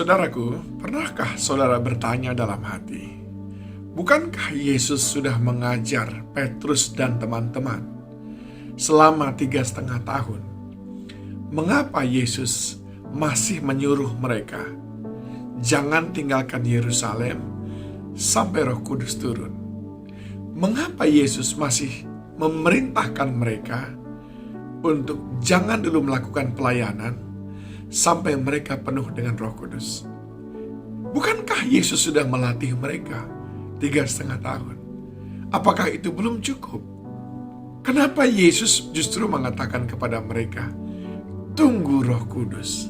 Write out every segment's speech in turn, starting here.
Saudaraku, pernahkah saudara bertanya dalam hati, bukankah Yesus sudah mengajar Petrus dan teman-teman selama 3,5 tahun? Mengapa Yesus masih menyuruh mereka, jangan tinggalkan Yerusalem sampai Roh Kudus turun? Mengapa Yesus masih memerintahkan mereka untuk jangan dulu melakukan pelayanan sampai mereka penuh dengan Roh Kudus? Bukankah Yesus sudah melatih mereka 3,5 tahun? Apakah itu belum cukup? Kenapa Yesus justru mengatakan kepada mereka, tunggu Roh Kudus,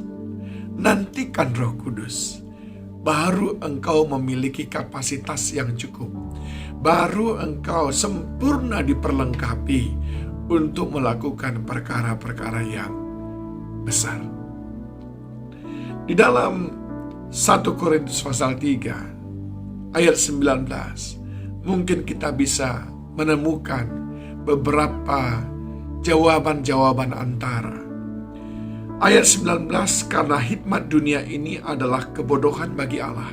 nantikan Roh Kudus, baru engkau memiliki kapasitas yang cukup, baru engkau sempurna diperlengkapi untuk melakukan perkara-perkara yang besar. Di dalam 1 Korintus pasal 3 ayat 19, mungkin kita bisa menemukan beberapa jawaban-jawaban antara. Ayat 19, karena hikmat dunia ini adalah kebodohan bagi Allah.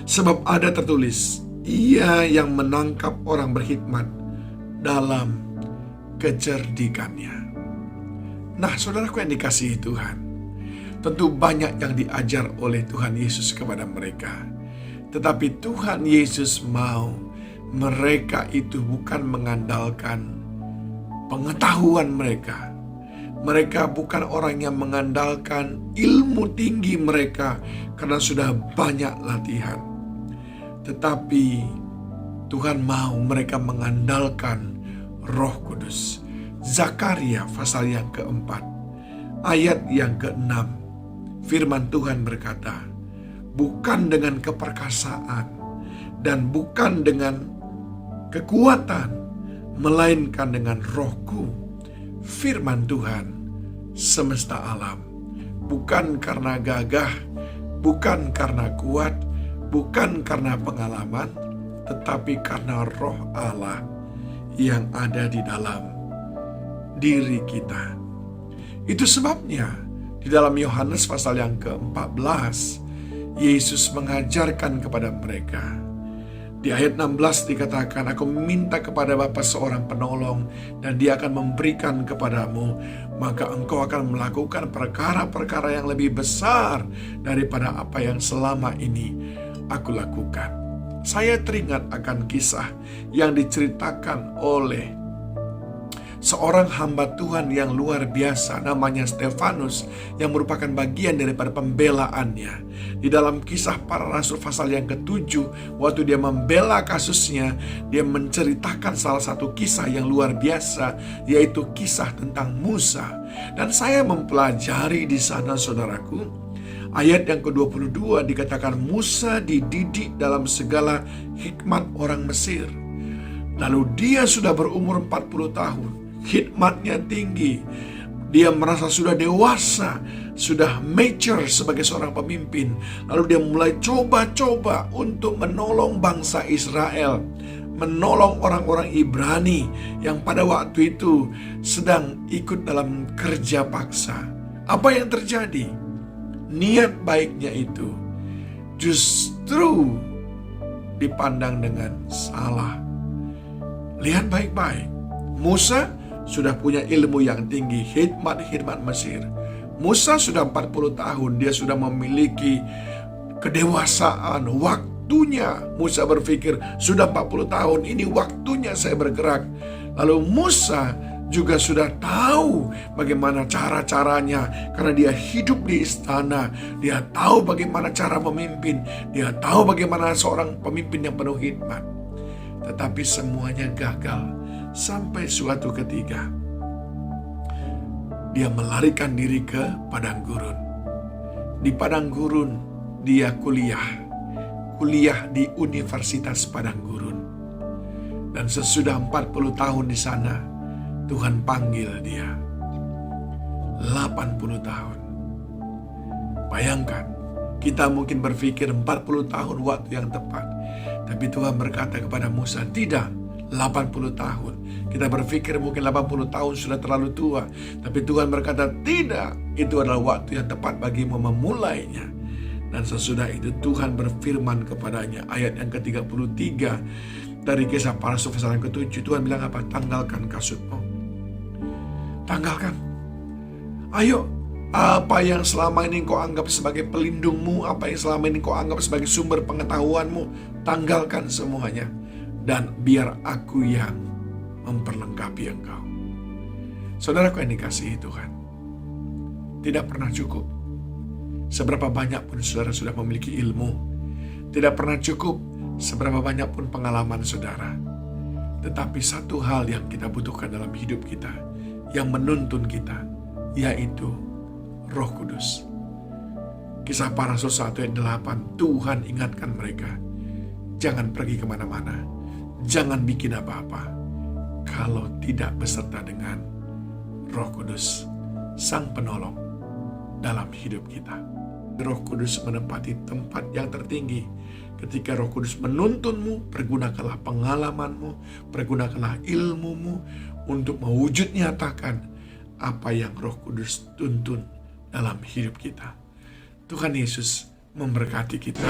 Sebab ada tertulis, ia yang menangkap orang berhikmat dalam kecerdikannya. Nah, saudaraku yang dikasihi Tuhan, tentu banyak yang diajar oleh Tuhan Yesus kepada mereka. Tetapi Tuhan Yesus mau mereka itu bukan mengandalkan pengetahuan mereka. Mereka bukan orang yang mengandalkan ilmu tinggi mereka karena sudah banyak latihan. Tetapi Tuhan mau mereka mengandalkan Roh Kudus. Zakaria pasal yang keempat, ayat yang keenam. Firman Tuhan berkata, bukan dengan keperkasaan dan bukan dengan kekuatan, melainkan dengan Rohku, firman Tuhan semesta alam. Bukan karena gagah, bukan karena kuat, bukan karena pengalaman, tetapi karena Roh Allah yang ada di dalam diri kita. Itu sebabnya di dalam Yohanes pasal yang ke-14, Yesus mengajarkan kepada mereka. Di ayat 16 dikatakan, aku minta kepada Bapa seorang penolong, dan dia akan memberikan kepadamu, maka engkau akan melakukan perkara-perkara yang lebih besar daripada apa yang selama ini aku lakukan. Saya teringat akan kisah yang diceritakan oleh seorang hamba Tuhan yang luar biasa, namanya Stefanus, yang merupakan bagian daripada pembelaannya. Di dalam Kisah Para Rasul pasal yang ke-7, waktu dia membela kasusnya, dia menceritakan salah satu kisah yang luar biasa, yaitu kisah tentang Musa. Dan saya mempelajari di sana, saudaraku, ayat yang ke-22 dikatakan Musa dididik dalam segala hikmat orang Mesir. Lalu dia sudah berumur 40 tahun. Hikmatnya tinggi. Dia merasa sudah dewasa, sudah mature sebagai seorang pemimpin. Lalu dia mulai coba-coba untuk menolong bangsa Israel, menolong orang-orang Ibrani yang pada waktu itu sedang ikut dalam kerja paksa. Apa yang terjadi? Niat baiknya itu justru dipandang dengan salah. Lihat baik-baik. Musa sudah punya ilmu yang tinggi, hikmat Mesir. Musa sudah 40 tahun, dia sudah memiliki kedewasaan, waktunya. Musa berpikir, sudah 40 tahun, ini waktunya saya bergerak. Lalu Musa juga sudah tahu bagaimana cara-caranya, karena dia hidup di istana. Dia tahu bagaimana cara memimpin, dia tahu bagaimana seorang pemimpin yang penuh hikmat. Tetapi semuanya gagal. Sampai suatu ketika dia melarikan diri ke padang gurun. Di padang gurun dia kuliah di Universitas Padang Gurun. Dan sesudah 40 tahun di sana, Tuhan panggil dia 80 tahun. Bayangkan, kita mungkin berpikir 40 tahun waktu yang tepat. Tapi Tuhan berkata kepada Musa, tidak, 80 tahun. Kita berpikir mungkin 80 tahun sudah terlalu tua. Tapi Tuhan berkata, tidak, itu adalah waktu yang tepat bagimu memulainya. Dan sesudah itu Tuhan berfirman kepadanya, ayat yang ke-33 dari Kisah Para Rasul pasal yang ke-7, Tuhan bilang apa? Tanggalkan kasutmu. Tanggalkan. Ayo, apa yang selama ini kau anggap sebagai pelindungmu, apa yang selama ini kau anggap sebagai sumber pengetahuanmu, tanggalkan semuanya. Dan biar aku yang memperlengkapi engkau. Saudaraku yang dikasihi Tuhan, tidak pernah cukup. Seberapa banyak pun saudara sudah memiliki ilmu, tidak pernah cukup seberapa banyak pun pengalaman saudara. Tetapi satu hal yang kita butuhkan dalam hidup kita, yang menuntun kita, yaitu Roh Kudus. Kisah Para Rasul 1 ayat 8, Tuhan ingatkan mereka, jangan pergi kemana-mana, jangan bikin apa-apa, kalau tidak beserta dengan Roh Kudus, Sang Penolong dalam hidup kita. Roh Kudus menempati tempat yang tertinggi. Ketika Roh Kudus menuntunmu, pergunakanlah pengalamanmu, pergunakanlah ilmumu untuk mewujud nyatakan apa yang Roh Kudus tuntun dalam hidup kita. Tuhan Yesus memberkati kita.